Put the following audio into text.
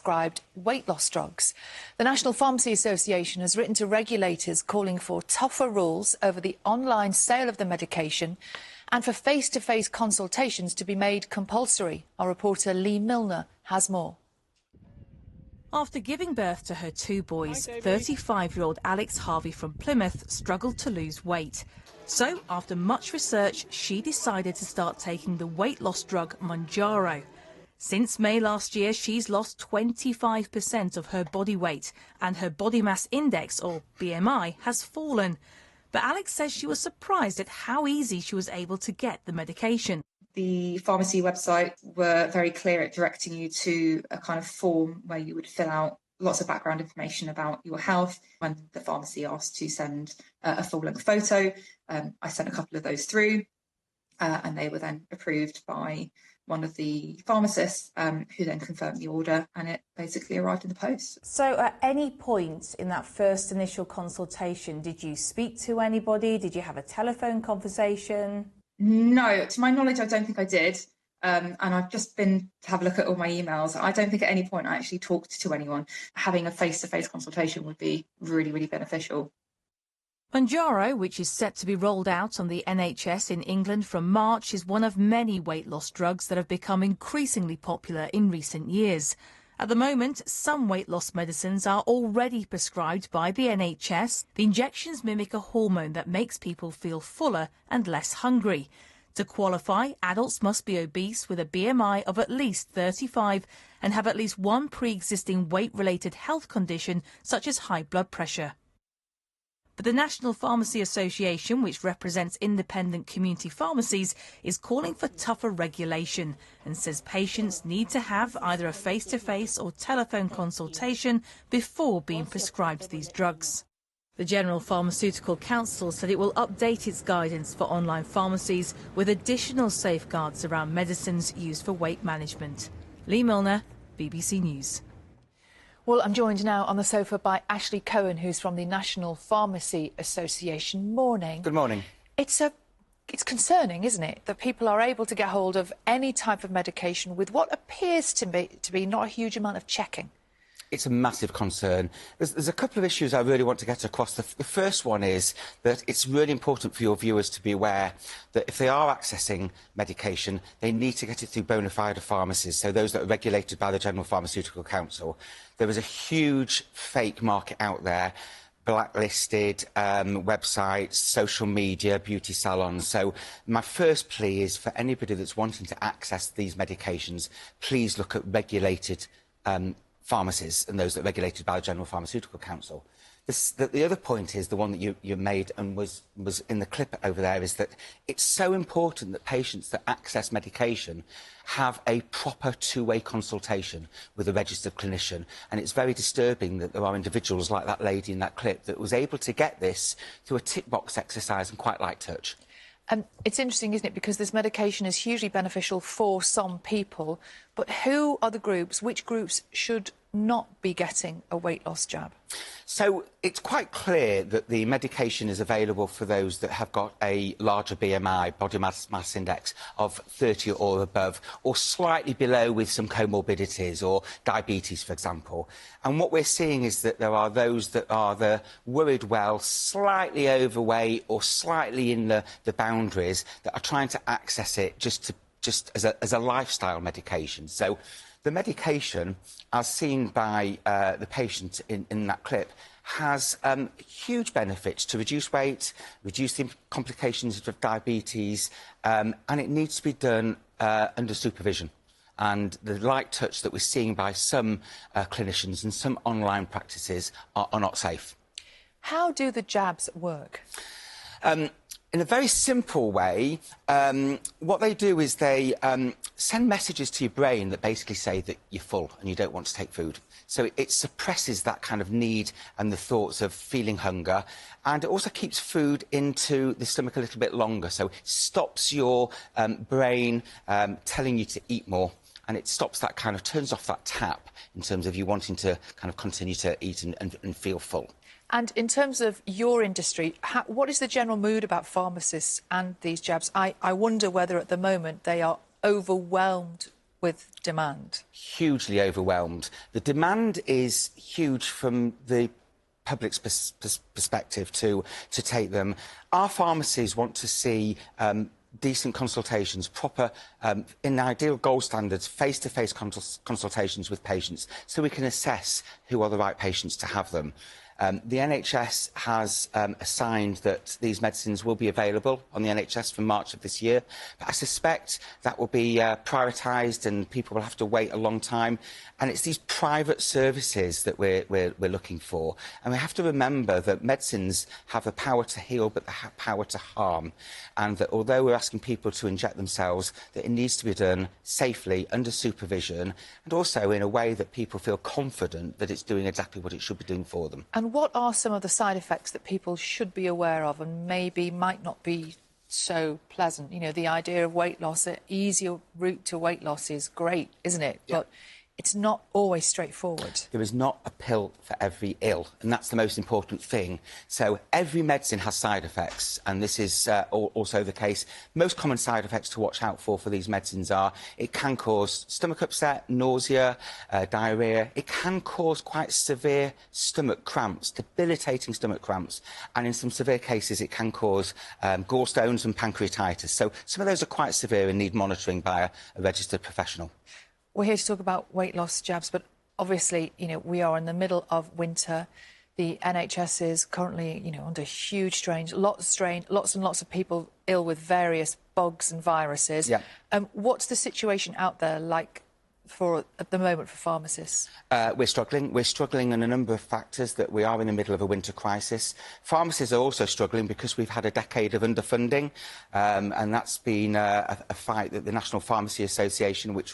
prescribed weight loss drugs. The National Pharmacy Association has written to regulators calling for tougher rules over the online sale of the medication and for face-to-face consultations to be made compulsory. Our reporter Lee Milner has more. After giving birth to her two boys, 35-year-old Alex Harvey from Plymouth struggled to lose weight. So, after much research, she decided to start taking the weight loss drug Mounjaro. Since May last year, she's lost 25% of her body weight, and her body mass index, or BMI, has fallen. But Alex says she was surprised at how easy she was able to get the medication. The pharmacy website were very clear at directing you to a kind of form where you would fill out lots of background information about your health. When the pharmacy asked to send a full-length photo, I sent a couple of those through, and they were then approved by one of the pharmacists, who then confirmed the order, and it basically arrived in the post. So at any point in that first initial consultation, did you speak to anybody? Did you have a telephone conversation? No, to my knowledge, I don't think I did. And I've just been to have a look at all my emails. I don't think at any point I actually talked to anyone. Having a face-to-face consultation would be really, really beneficial. Mounjaro, which is set to be rolled out on the NHS in England from March, is one of many weight loss drugs that have become increasingly popular in recent years. At the moment, some weight loss medicines are already prescribed by the NHS. The injections mimic a hormone that makes people feel fuller and less hungry. To qualify, adults must be obese with a BMI of at least 35 and have at least one pre-existing weight-related health condition, such as high blood pressure. But the National Pharmacy Association, which represents independent community pharmacies, is calling for tougher regulation and says patients need to have either a face-to-face or telephone consultation before being prescribed these drugs. The General Pharmaceutical Council said it will update its guidance for online pharmacies with additional safeguards around medicines used for weight management. Lee Milner, BBC News. Well, I'm joined now on the sofa by Ashley Cohen, who's from the National Pharmacy Association. Morning. Good morning. It's concerning, isn't it, that people are able to get hold of any type of medication with what appears to be not a huge amount of checking? It's a massive concern. There's a couple of issues I really want to get across. The first one is that it's really important for your viewers to be aware that if they are accessing medication, they need to get it through bona fide pharmacies, so those that are regulated by the General Pharmaceutical Council. There is a huge fake market out there, blacklisted websites, social media, beauty salons. So my first plea is for anybody that's wanting to access these medications, please look at regulated pharmacies and those that are regulated by the General Pharmaceutical Council. The other point is the one that you made and was in the clip over there, is that it's so important that patients that access medication have a proper two-way consultation with a registered clinician. And it's very disturbing that there are individuals like that lady in that clip that was able to get this through a tick box exercise and quite light touch. It's interesting, isn't it, because this medication is hugely beneficial for some people, but who are the groups, which groups should not be getting a weight loss jab? So it's quite clear that the medication is available for those that have got a larger BMI, body mass index, of 30 or above, or slightly below with some comorbidities or diabetes, for example. And what we're seeing is that there are those that are the worried well, slightly overweight or slightly in the boundaries that are trying to access it just as a lifestyle medication. So the medication, as seen by the patient in that clip, has huge benefits to reduce weight, reduce the complications of diabetes, and it needs to be done under supervision. And the light touch that we're seeing by some clinicians and some online practices are not safe. How do the jabs work? In a very simple way, what they do is they send messages to your brain that basically say that you're full and you don't want to take food. So it suppresses that kind of need and the thoughts of feeling hunger, and it also keeps food into the stomach a little bit longer, so it stops your brain telling you to eat more, and it stops that kind of, turns off that tap in terms of you wanting to kind of continue to eat and feel full. And in terms of your industry, what is the general mood about pharmacists and these jabs? I wonder whether at the moment they are overwhelmed with demand? Hugely overwhelmed. The demand is huge from the public's perspective to take them. Our pharmacies want to see decent consultations, proper, in ideal gold standards, face-to-face consultations with patients, so we can assess who are the right patients to have them. The NHS has assigned that these medicines will be available on the NHS from March of this year, but I suspect that will be prioritised and people will have to wait a long time. And it's these private services that we're looking for. And we have to remember that medicines have the power to heal, but the power to harm. And that although we're asking people to inject themselves, that it needs to be done safely, under supervision, and also in a way that people feel confident that it's doing exactly what it should be doing for them. And what are some of the side effects that people should be aware of and maybe might not be so pleasant? You know, the idea of weight loss, an easier route to weight loss is great, isn't it? Yeah. But it's not always straightforward. There is not a pill for every ill, and that's the most important thing. So every medicine has side effects, and this is also the case. Most common side effects to watch out for these medicines are it can cause stomach upset, nausea, diarrhoea. It can cause quite severe stomach cramps, debilitating stomach cramps, and in some severe cases it can cause gallstones and pancreatitis. So some of those are quite severe and need monitoring by a registered professional. We're here to talk about weight loss jabs, but obviously, you know, we are in the middle of winter. The NHS is currently, you know, under huge strain, lots and lots of people ill with various bugs and viruses. Yeah. What's the situation out there like at the moment for pharmacists? We're struggling. We're struggling in a number of factors that we are in the middle of a winter crisis. Pharmacists are also struggling because we've had a decade of underfunding, and that's been a fight that the National Pharmacy Association, which